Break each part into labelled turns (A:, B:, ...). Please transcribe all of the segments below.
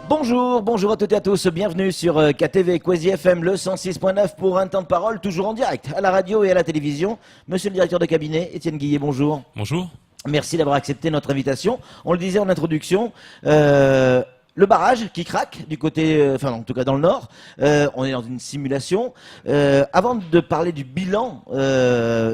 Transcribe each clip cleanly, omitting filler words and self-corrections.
A: Bonjour à toutes et à tous, bienvenue sur KTV Kwezi FM le 106.9 pour un temps de parole toujours en direct à la radio et à la télévision. Monsieur le directeur de cabinet, Étienne Guillet, bonjour.
B: Bonjour.
A: Merci d'avoir accepté notre invitation. On le disait en introduction, le barrage qui craque du côté, enfin en tout cas dans le nord, on est dans une simulation. Avant de parler du bilan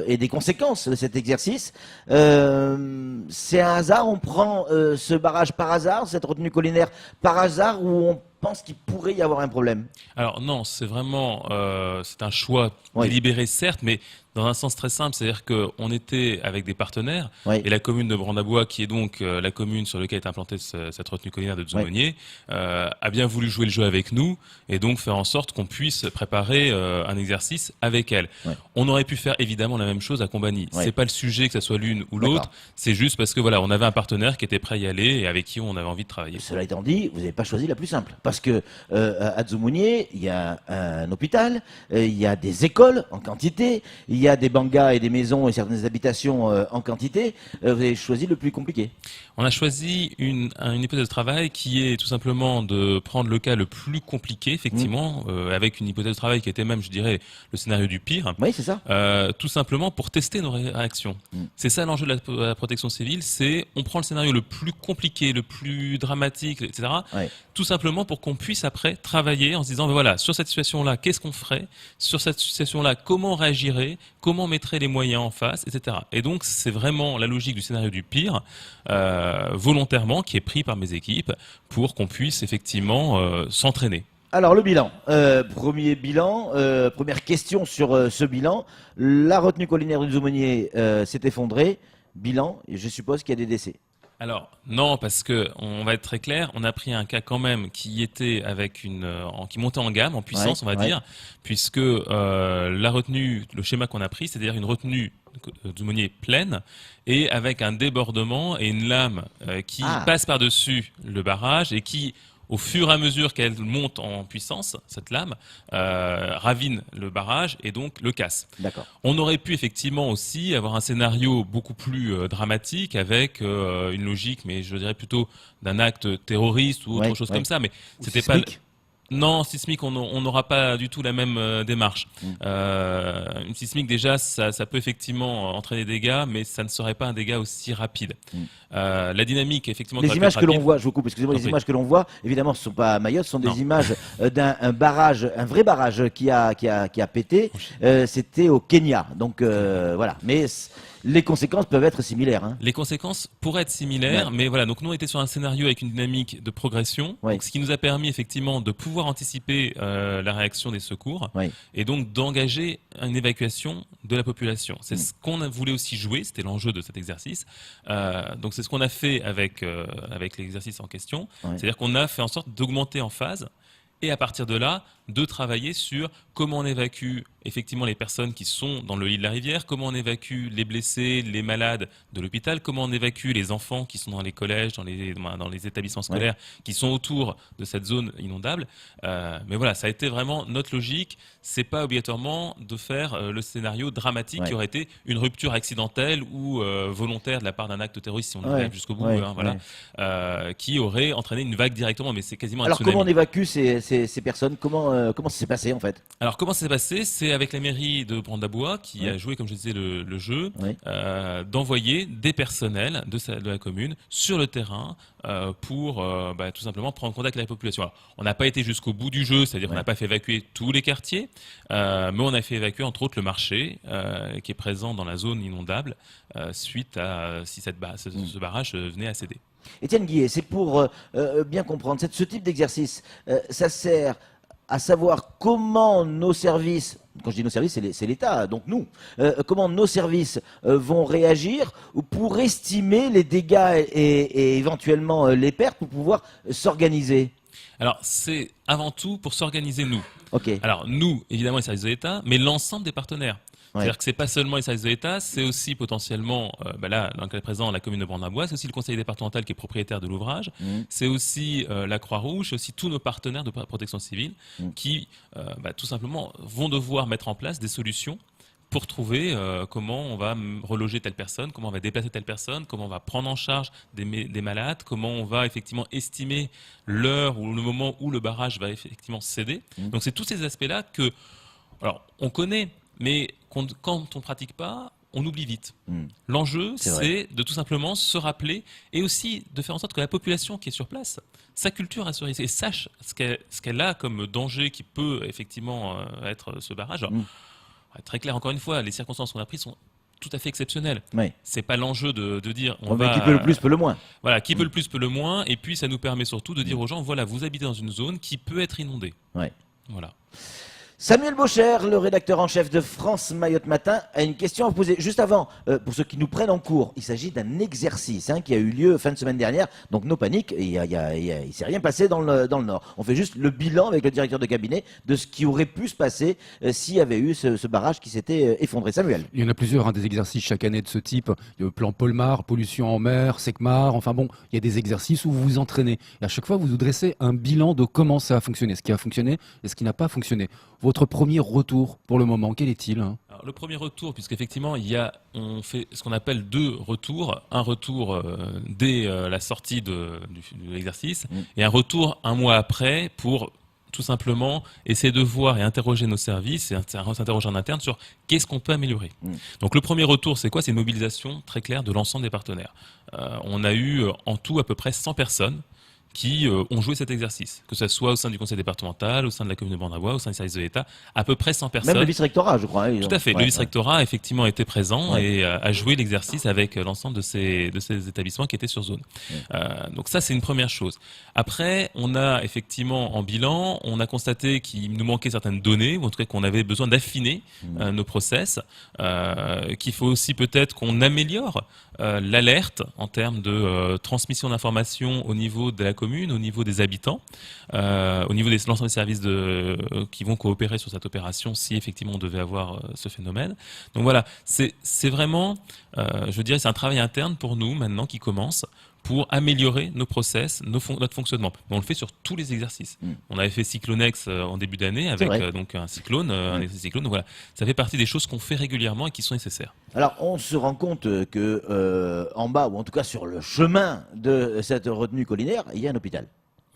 A: et des conséquences de cet exercice, c'est un hasard, on prend ce barrage par hasard, cette retenue collinaire par hasard, ou on pense qu'il pourrait y avoir un problème?
B: Alors non, c'est vraiment c'est un choix
A: Oui.
B: délibéré certes, mais dans un sens très simple, c'est-à-dire qu'on était avec des partenaires
A: Oui.
B: et la commune de Brandabois, qui est donc la commune sur laquelle est implantée cette retenue collinaire de Dzoumognier, a bien voulu jouer le jeu avec nous et donc faire en sorte qu'on puisse préparer un exercice avec elle.
A: Oui.
B: On aurait pu faire évidemment la même chose à Combani.
A: Oui.
B: C'est pas le sujet que ce soit l'une ou l'autre,
A: D'accord.
B: c'est juste parce que voilà, on avait un partenaire qui était prêt à y aller et avec qui on avait envie de travailler.
A: Cela étant dit, vous n'avez pas choisi la plus simple. Parce que à Dzoumognier, il y a un hôpital, il y a des écoles en quantité, il y a des bangas et des maisons et certaines habitations en quantité. Vous avez choisi le plus compliqué.
B: On a choisi une hypothèse de travail qui est tout simplement de prendre le cas le plus compliqué, effectivement, avec une hypothèse de travail qui était même, je dirais, le scénario du pire.
A: Oui, c'est ça.
B: Tout simplement pour tester nos réactions. C'est ça l'enjeu de la protection civile, c'est on prend le scénario le plus compliqué, le plus dramatique, etc.
A: Ouais.
B: Tout simplement pour qu'on puisse après travailler en se disant, ben voilà, sur cette situation-là, qu'est-ce qu'on ferait? Sur cette situation-là, comment on réagirait? Comment on mettrait les moyens en face, etc. Et donc, c'est vraiment la logique du scénario du pire, volontairement, qui est pris par mes équipes pour qu'on puisse effectivement s'entraîner.
A: Alors le bilan, premier bilan, première question sur ce bilan. La retenue collinaire du Dzoumognier s'est effondrée. Bilan, et je suppose qu'il y a des décès.
B: Alors non, parce que on va être très clair, on a pris un cas quand même qui était avec qui montait en gamme, en puissance,
A: Ouais,
B: on va dire, puisque la retenue, le schéma qu'on a pris, c'est-à-dire une retenue Dzoumognier pleine et avec un débordement et une lame qui passe par-dessus le barrage et qui, au fur et à mesure qu'elle monte en puissance, cette lame ravine le barrage et donc le casse.
A: D'accord.
B: On aurait pu effectivement aussi avoir un scénario beaucoup plus dramatique avec une logique, mais je dirais plutôt d'un acte terroriste ou autre chose comme ça. Mais c'était pas. Non, sismique, on n'aura pas du tout la même démarche. Une sismique, déjà, ça peut effectivement entraîner des dégâts, mais ça ne serait pas un dégât aussi rapide. La dynamique, effectivement...
A: Les images que l'on voit, je vous coupe, excusez-moi, les images que l'on voit, évidemment, ce ne sont pas à Mayotte, ce sont des images d'un barrage, un vrai barrage qui a pété. C'était au Kenya, donc voilà. Mais les conséquences peuvent être similaires. Hein.
B: Les conséquences pourraient être similaires, mais voilà. Donc nous, on était sur un scénario avec une dynamique de progression, donc, ce qui nous a permis effectivement de pouvoir anticiper la réaction des secours et donc d'engager une évacuation de la population. C'est ce qu'on voulait aussi jouer, c'était l'enjeu de cet exercice. Donc c'est ce qu'on a fait avec l'exercice en question, c'est-à-dire qu'on a fait en sorte d'augmenter en phase. Et à partir de là, de travailler sur comment on évacue effectivement les personnes qui sont dans le lit de la rivière, comment on évacue les blessés, les malades de l'hôpital, comment on évacue les enfants qui sont dans les collèges, dans les établissements scolaires, qui sont autour de cette zone inondable. Mais voilà, ça a été vraiment notre logique. C'est pas obligatoirement de faire le scénario dramatique qui aurait été une rupture accidentelle ou volontaire de la part d'un acte terroriste, si on arrive jusqu'au bout, qui aurait entraîné une vague directement. Mais c'est quasiment un tsunami.
A: Alors comment on évacue ces personnes? Comment ça s'est passé en fait?
B: Alors comment ça s'est passé? C'est avec la mairie de Brandabois qui a joué, comme je disais, le jeu, d'envoyer des personnels de la commune sur le terrain pour tout simplement prendre contact avec la population. Alors, on n'a pas été jusqu'au bout du jeu, c'est-à-dire qu'on n'a pas fait évacuer tous les quartiers, mais on a fait évacuer entre autres le marché qui est présent dans la zone inondable suite à si ce barrage venait à céder.
A: Étienne Guillet, c'est pour bien comprendre, ce type d'exercice, ça sert à savoir comment nos services, quand je dis nos services, c'est l'État, donc nous, comment nos services vont réagir pour estimer les dégâts et éventuellement les pertes pour pouvoir s'organiser.
B: Alors, c'est avant tout pour s'organiser nous.
A: Okay.
B: Alors, nous, évidemment, les services de l'État, mais l'ensemble des partenaires. C'est-à-dire que c'est pas seulement les services de l'État, c'est aussi potentiellement, là, dans le cas présent, la commune de Brandabois, c'est aussi le conseil départemental qui est propriétaire de l'ouvrage, c'est aussi la Croix-Rouge, c'est aussi tous nos partenaires de protection civile qui, tout simplement, vont devoir mettre en place des solutions pour trouver comment on va reloger telle personne, comment on va déplacer telle personne, comment on va prendre en charge des malades, comment on va effectivement estimer l'heure ou le moment où le barrage va effectivement céder. Donc c'est tous ces aspects-là que, alors on connaît, mais quand on pratique pas, on oublie vite. L'enjeu, c'est de tout simplement se rappeler et aussi de faire en sorte que la population qui est sur place, sa culture à ce risque et sache ce qu'elle a comme danger qui peut effectivement être ce barrage. Alors, très clair, encore une fois, les circonstances qu'on a prises sont tout à fait exceptionnelles. C'est pas l'enjeu de dire
A: qui peut le plus peut le moins.
B: Voilà, qui peut le plus peut le moins, et puis ça nous permet surtout de dire aux gens, voilà, vous habitez dans une zone qui peut être inondée. Voilà.
A: Samuel Baucher, le rédacteur en chef de France Mayotte Matin, a une question à vous poser. Juste avant, pour ceux qui nous prennent en cours, il s'agit d'un exercice qui a eu lieu fin de semaine dernière. Donc, no panique, il ne s'est rien passé dans le Nord. On fait juste le bilan avec le directeur de cabinet de ce qui aurait pu se passer s'il y avait eu ce barrage qui s'était effondré. Samuel.
C: Il y en a plusieurs, des exercices chaque année de ce type. Le plan Polmar, pollution en mer, Secmar. Enfin bon, il y a des exercices où vous vous entraînez. Et à chaque fois, vous vous dressez un bilan de comment ça a fonctionné, ce qui a fonctionné et ce qui n'a pas fonctionné. Votre premier retour pour le moment, quel est-il ?
B: Alors, le premier retour, puisqu'effectivement, on fait ce qu'on appelle 2 retours. Un retour dès la sortie de l'exercice et un retour un mois après pour tout simplement essayer de voir et interroger nos services et s'interroger en interne sur qu'est-ce qu'on peut améliorer. Donc le premier retour, c'est quoi ? C'est une mobilisation très claire de l'ensemble des partenaires. On a eu en tout à peu près 100 personnes qui ont joué cet exercice, que ce soit au sein du conseil départemental, au sein de la commune de Borne-à-Bois, au sein des services de l'État, à peu près 100 personnes.
A: Même le vice-rectorat, je crois.
B: Tout à fait. Le vice-rectorat a effectivement été présent et a joué l'exercice avec l'ensemble de ces établissements qui étaient sur zone. Donc ça, c'est une première chose. Après, on a effectivement en bilan, on a constaté qu'il nous manquait certaines données, ou en tout cas qu'on avait besoin d'affiner nos process, qu'il faut aussi peut-être qu'on améliore l'alerte en termes de transmission d'informations au niveau de la commune, au niveau des habitants, au niveau de l'ensemble des services qui vont coopérer sur cette opération si effectivement on devait avoir ce phénomène. Donc voilà, c'est vraiment, je dirais, c'est un travail interne pour nous maintenant qui commence pour améliorer nos process, notre fonctionnement. Mais on le fait sur tous les exercices. On avait fait Cyclonex en début d'année avec donc un cyclone, un exercice cyclone. Donc voilà, ça fait partie des choses qu'on fait régulièrement et qui sont nécessaires.
A: Alors, on se rend compte que en bas, ou en tout cas sur le chemin de cette retenue collinaire, il y a un hôpital.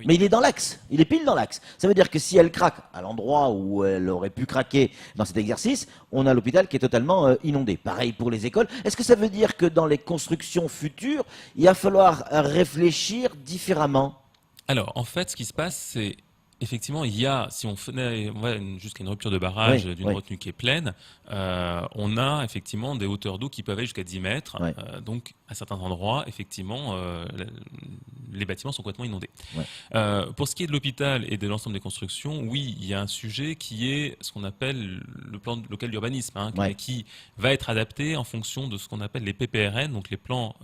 A: Mais il est dans l'axe, il est pile dans l'axe. Ça veut dire que si elle craque à l'endroit où elle aurait pu craquer dans cet exercice, on a l'hôpital qui est totalement inondé. Pareil pour les écoles. Est-ce que ça veut dire que dans les constructions futures, il va falloir réfléchir différemment ?
B: Alors, en fait, ce qui se passe, c'est effectivement, si on va jusqu'à une rupture de barrage d'une retenue qui est pleine, on a effectivement des hauteurs d'eau qui peuvent aller jusqu'à 10 mètres. Donc, à certains endroits, effectivement, les bâtiments sont complètement inondés. Pour ce qui est de l'hôpital et de l'ensemble des constructions, oui, il y a un sujet qui est ce qu'on appelle le plan local d'urbanisme, qui va être adapté en fonction de ce qu'on appelle les PPRN, donc les plans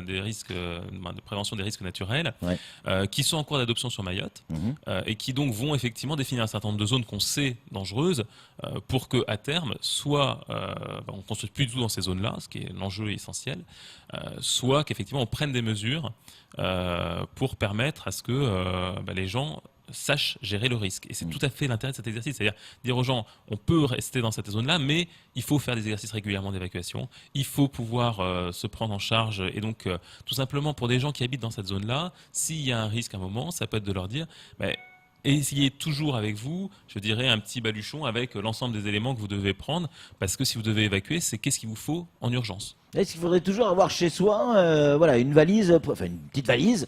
B: des risques, de prévention des risques naturels, qui sont en cours d'adoption sur Mayotte et qui donc vont effectivement définir un certain nombre de zones qu'on sait dangereuses pour qu'à terme, soit on ne construise plus du tout dans ces zones-là, ce qui est l'enjeu essentiel, soit qu'effectivement on prenne des mesures pour permettre à ce que les gens sachent gérer le risque. Et c'est tout à fait l'intérêt de cet exercice, c'est-à-dire dire aux gens, on peut rester dans cette zone-là, mais il faut faire des exercices régulièrement d'évacuation, il faut pouvoir se prendre en charge, et donc tout simplement pour des gens qui habitent dans cette zone-là, s'il y a un risque à un moment, ça peut être de leur dire, essayez toujours avec vous, je dirais, un petit baluchon avec l'ensemble des éléments que vous devez prendre, parce que si vous devez évacuer, c'est qu'est-ce qu'il vous faut en urgence.
A: Est-ce qu'il faudrait toujours avoir chez soi une valise, enfin une petite valise,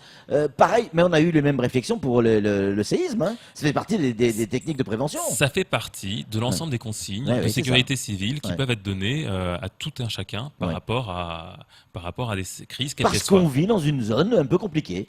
A: pareil, mais on a eu les mêmes réflexions pour le séisme, ça fait partie des techniques de prévention.
B: Ça fait partie de l'ensemble des consignes de sécurité civile qui peuvent être données à tout un chacun par rapport à des crises.
A: Parce qu'on vit dans une zone un peu compliquée.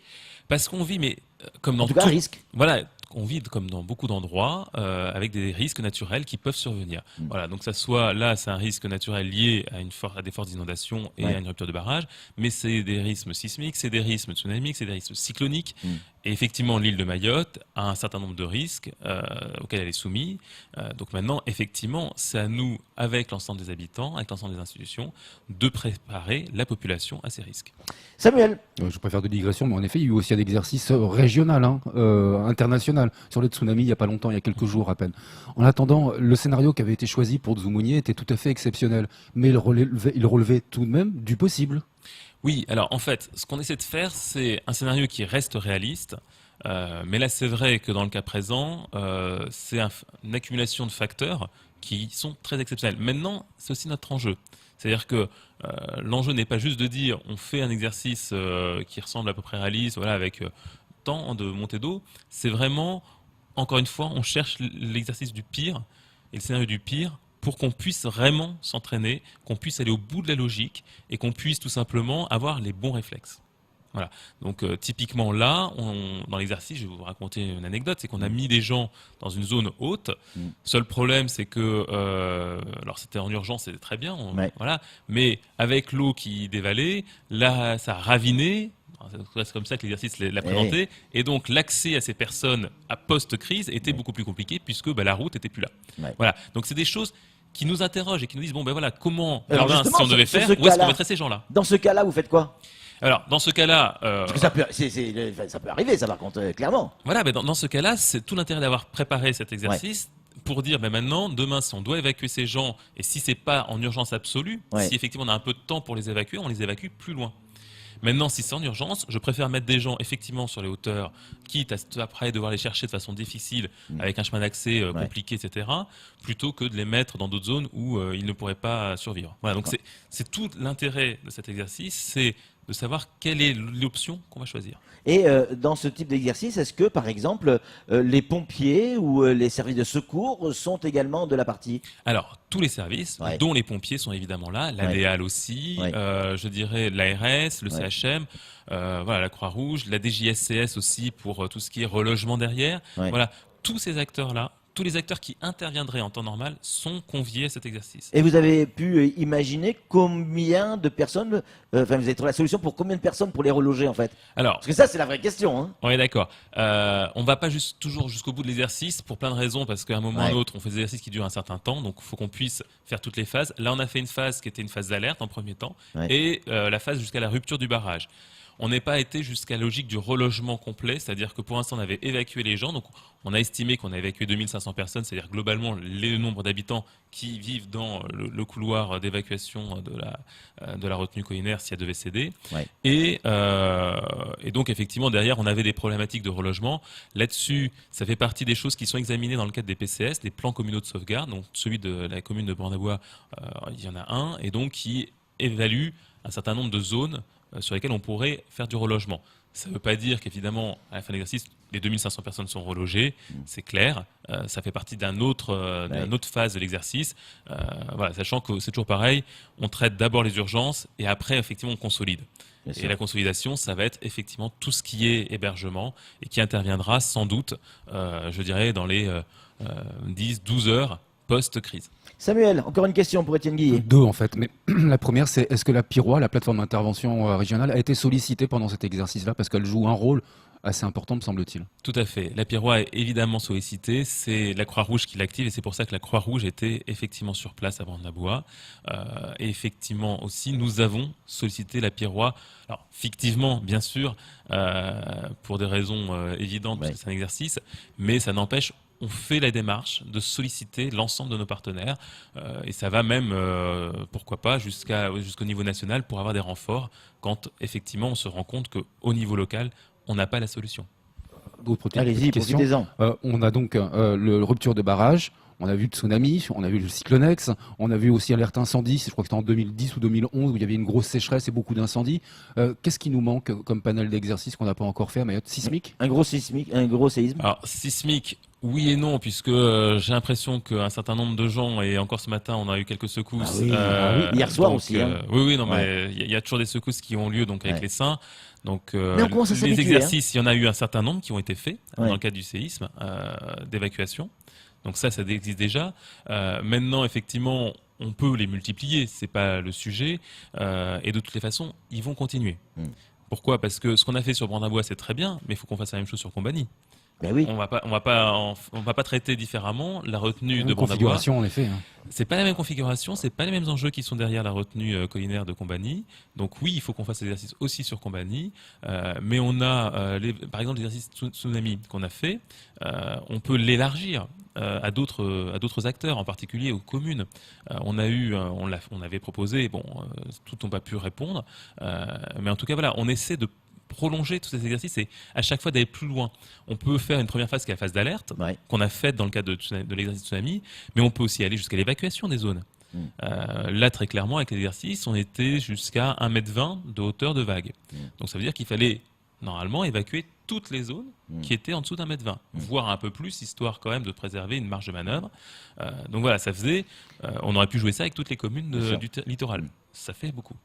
B: Parce qu'on vit, mais comme dans
A: tout cas, risque.
B: Voilà. On vit comme dans beaucoup d'endroits avec des risques naturels qui peuvent survenir. Voilà, donc ça soit là, c'est un risque naturel lié à des fortes inondations et à une rupture de barrage, mais c'est des risques sismiques, c'est des risques tsunamiques, c'est des risques cycloniques. Et effectivement, l'île de Mayotte a un certain nombre de risques auxquels elle est soumise. Donc maintenant, effectivement, c'est à nous, avec l'ensemble des habitants, avec l'ensemble des institutions, de préparer la population à ces risques.
A: Samuel.
C: Je préfère de digression, mais en effet, il y a eu aussi un exercice régional, international, sur le tsunami il n'y a pas longtemps, il y a quelques jours à peine. En attendant, le scénario qui avait été choisi pour Dzumounié était tout à fait exceptionnel, mais il relevait tout de même du possible.
B: Oui, alors en fait, ce qu'on essaie de faire, c'est un scénario qui reste réaliste. Mais là, c'est vrai que dans le cas présent, c'est une accumulation de facteurs qui sont très exceptionnels. Maintenant, c'est aussi notre enjeu. C'est-à-dire que l'enjeu n'est pas juste de dire on fait un exercice qui ressemble à peu près réaliste, voilà, avec tant de montées d'eau. C'est vraiment, encore une fois, on cherche l'exercice du pire et le scénario du pire pour qu'on puisse vraiment s'entraîner, qu'on puisse aller au bout de la logique et qu'on puisse tout simplement avoir les bons réflexes. Voilà. Donc typiquement là, dans l'exercice, je vais vous raconter une anecdote, c'est qu'on a mis des gens dans une zone haute. Seul problème, c'est que, alors c'était en urgence, c'était très bien, voilà, mais avec l'eau qui dévalait, là, ça a raviné. C'est comme ça que l'exercice l'a présenté. Et donc, l'accès à ces personnes à post-crise était beaucoup plus compliqué puisque la route n'était plus là. Voilà. Donc, c'est des choses qui nous interrogent et qui nous disent, bon, ben voilà, comment, si on devait faire, où est-ce qu'on mettrait ces gens-là?
A: Dans ce cas-là, vous faites quoi?
B: Alors, dans ce cas-là...
A: Parce que ça peut arriver, ça, par contre, clairement.
B: Voilà, mais dans ce cas-là, c'est tout l'intérêt d'avoir préparé cet exercice pour dire, maintenant, demain, si on doit évacuer ces gens, et si c'est pas en urgence absolue, si effectivement on a un peu de temps pour les évacuer, on les évacue plus loin. Maintenant, si c'est en urgence, je préfère mettre des gens effectivement sur les hauteurs, quitte à après devoir les chercher de façon difficile, avec un chemin d'accès compliqué, etc., plutôt que de les mettre dans d'autres zones où ils ne pourraient pas survivre. Voilà, donc c'est tout l'intérêt de cet exercice, c'est de savoir quelle est l'option qu'on va choisir.
A: Et dans ce type d'exercice, est-ce que, par exemple, les pompiers ou les services de secours sont également de la partie?
B: Alors, tous les services, dont les pompiers sont évidemment là, la DEAL aussi, je dirais l'ARS, le CHM, voilà, la Croix-Rouge, la DJSCS aussi pour tout ce qui est relogement derrière. Voilà, tous ces acteurs-là, tous les acteurs qui interviendraient en temps normal sont conviés à cet exercice.
A: Et vous avez pu imaginer combien de personnes, enfin vous avez trouvé la solution pour combien de personnes pour les reloger en fait?
B: Alors,
A: parce que ça c'est la vraie question. Hein.
B: Oui, d'accord. On va pas toujours jusqu'au bout de l'exercice pour plein de raisons, parce qu'à un moment ou à un autre, on fait des exercices qui durent un certain temps, donc il faut qu'on puisse faire toutes les phases. Là, on a fait une phase qui était une phase d'alerte en premier temps, et la phase jusqu'à la rupture du barrage. On n'est pas été jusqu'à la logique du relogement complet, c'est-à-dire que pour l'instant, on avait évacué les gens. Donc, on a estimé qu'on a évacué 2500 personnes, c'est-à-dire globalement le nombre d'habitants qui vivent dans le couloir d'évacuation de la retenue collinaire si elle devait céder. Et donc, effectivement, derrière, on avait des problématiques de relogement. Là-dessus, ça fait partie des choses qui sont examinées dans le cadre des PCS, des plans communaux de sauvegarde. Donc, celui de la commune de Borne-à-Bois, il y en a un, et donc qui évalue un certain nombre de zones sur lesquelles on pourrait faire du relogement. Ça ne veut pas dire qu'évidemment, à la fin de l'exercice, les 2500 personnes sont relogées, c'est clair. Ça fait partie d'une autre phase de l'exercice. Voilà, sachant que c'est toujours pareil, on traite d'abord les urgences et après, effectivement, on consolide. Et la consolidation, ça va être effectivement tout ce qui est hébergement et qui interviendra sans doute, je dirais, dans les 10-12 heures post-crise.
A: Samuel, encore une question pour Étienne Guillet.
C: Deux en fait, mais la première c'est est-ce que la PIROA, la plateforme d'intervention régionale, a été sollicitée pendant cet exercice-là parce qu'elle joue un rôle assez important me semble-t-il.
B: Tout à fait. La PIROA est évidemment sollicitée, c'est la Croix-Rouge qui l'active et c'est pour ça que la Croix-Rouge était effectivement sur place à Borne-la-Bois. Et effectivement aussi, nous avons sollicité la PIROA, alors fictivement bien sûr, pour des raisons évidentes parce que c'est un exercice, mais ça n'empêche, on fait la démarche de solliciter l'ensemble de nos partenaires et ça va même, pourquoi pas, jusqu'au niveau national pour avoir des renforts quand effectivement on se rend compte qu'au niveau local, on n'a pas la solution.
A: Allez-y, profitez-en.
C: On a donc le rupture de barrage, on a vu le tsunami, on a vu le cyclonex, on a vu aussi alerte incendie, je crois que c'était en 2010 ou 2011 où il y avait une grosse sécheresse et beaucoup d'incendies. Qu'est-ce qui nous manque comme panel d'exercices qu'on n'a pas encore fait à Mayotte? Sismique?
A: Un gros séisme.
B: Alors, sismique, oui et non, puisque j'ai l'impression qu'un certain nombre de gens, et encore ce matin, on a eu quelques secousses.
A: Oui, hier soir donc, aussi.
B: Oui, non, mais il y a toujours des secousses qui ont lieu donc, avec les SAINs. Donc,
A: les
B: exercices, il y en a eu un certain nombre qui ont été faits dans le cadre du séisme, d'évacuation. Donc ça existe déjà. Maintenant, effectivement, on peut les multiplier, c'est pas le sujet. Et de toutes les façons, ils vont continuer. Pourquoi? Parce que ce qu'on a fait sur Brandebois, c'est très bien, mais il faut qu'on fasse la même chose sur Combani.
A: Ben oui.
B: On va pas traiter différemment la retenue de Brandebois.
C: Configuration en effet. Hein.
B: C'est pas la même configuration, c'est pas les mêmes enjeux qui sont derrière la retenue collinaire de Combani. Donc oui, il faut qu'on fasse l'exercice aussi sur Combani, mais on a par exemple l'exercice tsunami qu'on a fait, on peut l'élargir à d'autres acteurs, en particulier aux communes. On avait proposé, tous n'ont pas pu répondre, mais en tout cas voilà, on essaie de prolonger tous ces exercices et à chaque fois d'aller plus loin. On peut faire une première phase qui est la phase d'alerte, qu'on a faite dans le cadre de l'exercice tsunami, mais on peut aussi aller jusqu'à l'évacuation des zones. Là, très clairement, avec l'exercice, on était jusqu'à 1,20 m de hauteur de vague. Donc ça veut dire qu'il fallait normalement évacuer toutes les zones qui étaient en dessous d'1,20 m, voire un peu plus, histoire quand même de préserver une marge de manœuvre. Donc voilà, ça faisait... on aurait pu jouer ça avec toutes les communes du littoral. Ça fait beaucoup.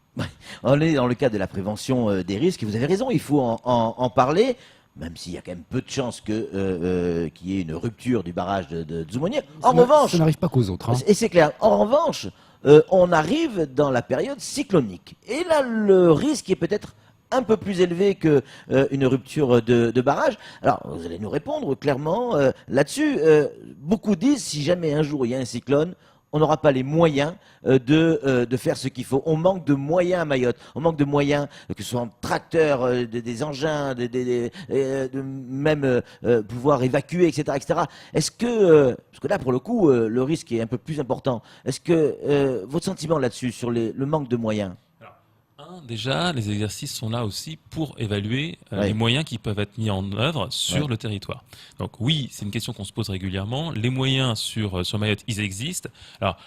A: On est dans le cadre de la prévention des risques, et vous avez raison, il faut en parler, même s'il y a quand même peu de chances qu'il y ait une rupture du barrage de Zoumonier. En revanche...
C: Ça n'arrive pas qu'aux autres. Hein.
A: Et c'est clair. En revanche, on arrive dans la période cyclonique. Et là, le risque est peut-être un peu plus élevé qu'une rupture de barrage. Alors, vous allez nous répondre clairement là-dessus. Beaucoup disent, si jamais un jour il y a un cyclone, on n'aura pas les moyens de faire ce qu'il faut. On manque de moyens à Mayotte. On manque de moyens, que ce soit en tracteurs, des engins, même pouvoir évacuer, etc. etc. Est-ce que, parce que là, pour le coup, le risque est un peu plus important. Est-ce que votre sentiment là-dessus, sur le manque de moyens?
B: Déjà, les exercices sont là aussi pour évaluer les moyens qui peuvent être mis en œuvre sur le territoire. Donc oui, c'est une question qu'on se pose régulièrement. Les moyens sur Mayotte, ils existent. Alors,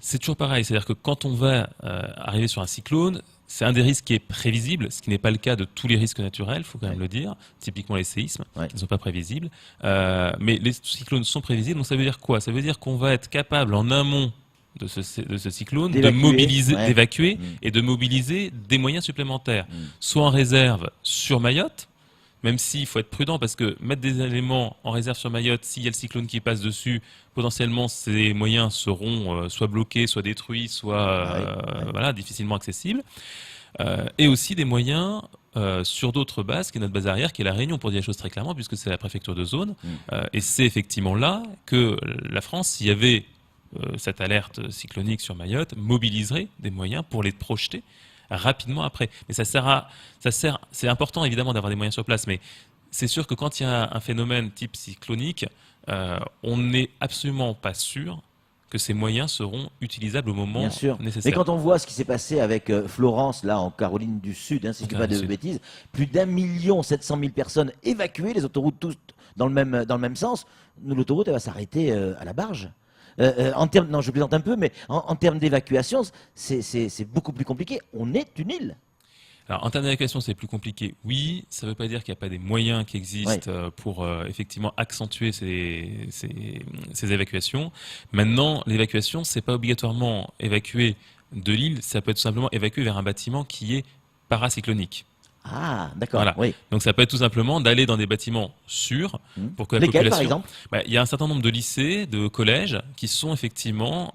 B: c'est toujours pareil, c'est-à-dire que quand on va arriver sur un cyclone, c'est un des risques qui est prévisible, ce qui n'est pas le cas de tous les risques naturels, il faut quand même le dire, typiquement les séismes, qui ne sont pas prévisibles. Mais les cyclones sont prévisibles, donc ça veut dire quoi? Ça veut dire qu'on va être capable en amont de ce cyclone, d'évacuer et de mobiliser des moyens supplémentaires, soit en réserve sur Mayotte, même s'il faut être prudent parce que mettre des éléments en réserve sur Mayotte, s'il y a le cyclone qui passe dessus, potentiellement ces moyens seront soit bloqués, soit détruits, soit difficilement accessibles. Et aussi des moyens sur d'autres bases, qui est notre base arrière, qui est la Réunion, pour dire les choses très clairement, puisque c'est la préfecture de zone. Et c'est effectivement là que la France, s'il y avait cette alerte cyclonique sur Mayotte, mobiliserait des moyens pour les projeter rapidement après. Mais c'est important évidemment d'avoir des moyens sur place, mais c'est sûr que quand il y a un phénomène type cyclonique, on n'est absolument pas sûr que ces moyens seront utilisables au moment nécessaire.
A: Mais quand on voit ce qui s'est passé avec Florence, là, en Caroline du Sud, si je ne dis pas de bêtises, plus d'1,7 million personnes évacuées, les autoroutes tous dans le même sens, l'autoroute elle va s'arrêter à la barge. Non, je plaisante un peu, mais en termes d'évacuation, c'est beaucoup plus compliqué. On est une île.
B: Alors, en termes d'évacuation, c'est plus compliqué. Oui, ça ne veut pas dire qu'il n'y a pas des moyens qui existent pour effectivement accentuer ces évacuations. Maintenant, l'évacuation, c'est pas obligatoirement évacuer de l'île, ça peut être tout simplement évacuer vers un bâtiment qui est paracyclonique.
A: Ah, d'accord.
B: Voilà.
A: Oui.
B: Donc ça peut être tout simplement d'aller dans des bâtiments sûrs pour que la
A: Lesquels,
B: population.
A: par exemple ?
B: Il y a un certain nombre de lycées, de collèges qui sont effectivement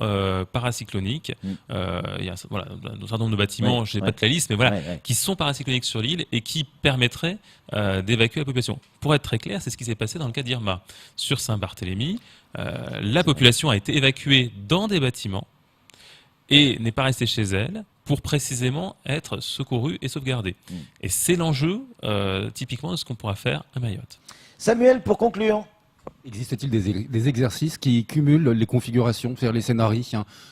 B: paracycloniques. Il y a un certain nombre de bâtiments, je n'ai pas de la liste, mais voilà, qui sont paracycloniques sur l'île et qui permettraient d'évacuer la population. Pour être très clair, c'est ce qui s'est passé dans le cas d'Irma. Sur Saint-Barthélemy, la population a été évacuée dans des bâtiments et n'est pas restée chez elle pour précisément être secourue et sauvegardée. Et c'est l'enjeu typiquement de ce qu'on pourra faire à Mayotte.
A: Samuel, pour conclure.
C: Existe-t-il des exercices qui cumulent les configurations, c'est-à-dire les scénarios?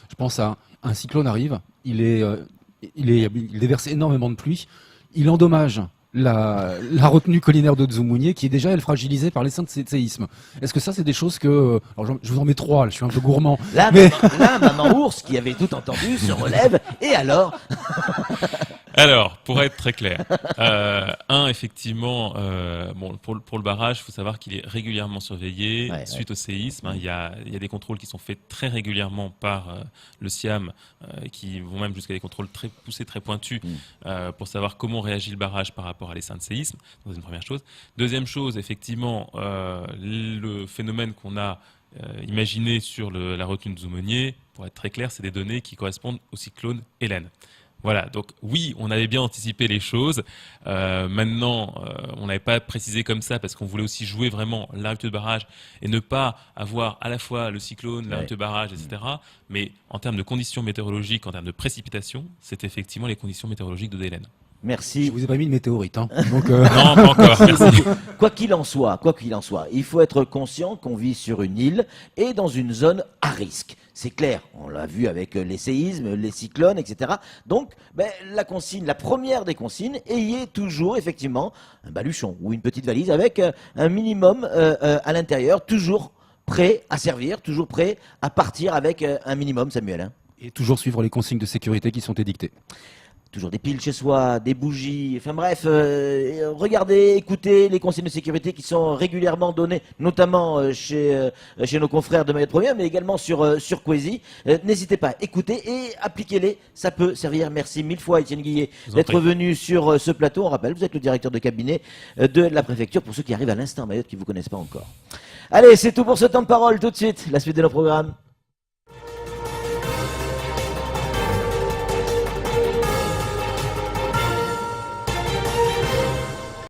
C: Je pense à un cyclone arrive, il déverse énormément de pluie, il endommage la retenue collinaire de Zoumonier qui est déjà elle fragilisée par les séismes. Est-ce que ça c'est des choses que... Alors je vous en mets trois, je suis un peu gourmand.
A: Là, maman ours qui avait tout entendu se relève et alors
B: Alors, pour être très clair, effectivement, pour le barrage, il faut savoir qu'il est régulièrement surveillé suite au séisme. Il y a des contrôles qui sont faits très régulièrement par le SIAM, qui vont même jusqu'à des contrôles très poussés, très pointus, pour savoir comment réagit le barrage par rapport à l'essaim de séisme. C'est une première chose. Deuxième chose, effectivement, le phénomène qu'on a imaginé sur la retenue de Zoumonier, pour être très clair, c'est des données qui correspondent au cyclone Hélène. Voilà, donc oui, on avait bien anticipé les choses. Maintenant, on n'avait pas précisé comme ça parce qu'on voulait aussi jouer vraiment la rupture de barrage et ne pas avoir à la fois le cyclone, la rupture de barrage, etc. Mais en termes de conditions météorologiques, en termes de précipitation, c'est effectivement les conditions météorologiques de Délène.
A: Merci.
C: Je vous ai pas mis de météorite, hein. Donc,
B: Non, pas encore. Merci.
A: Quoi qu'il en soit, il faut être conscient qu'on vit sur une île et dans une zone à risque. C'est clair, on l'a vu avec les séismes, les cyclones, etc. Donc, la consigne, la première des consignes, ayez toujours effectivement un baluchon ou une petite valise avec un minimum à l'intérieur, toujours prêt à servir, toujours prêt à partir avec un minimum, Samuel. Hein.
C: Et toujours suivre les consignes de sécurité qui sont édictées.
A: Toujours des piles chez soi, des bougies, enfin bref, regardez, écoutez les consignes de sécurité qui sont régulièrement données, notamment chez nos confrères de Mayotte Première, mais également sur Coezy. N'hésitez pas, écoutez et appliquez-les, ça peut servir. Merci mille fois Étienne Guillet d'être venu sur ce plateau. On rappelle, vous êtes le directeur de cabinet de la préfecture, pour ceux qui arrivent à l'instant Mayotte qui ne vous connaissent pas encore. Allez, c'est tout pour ce temps de parole, tout de suite, la suite de nos programmes.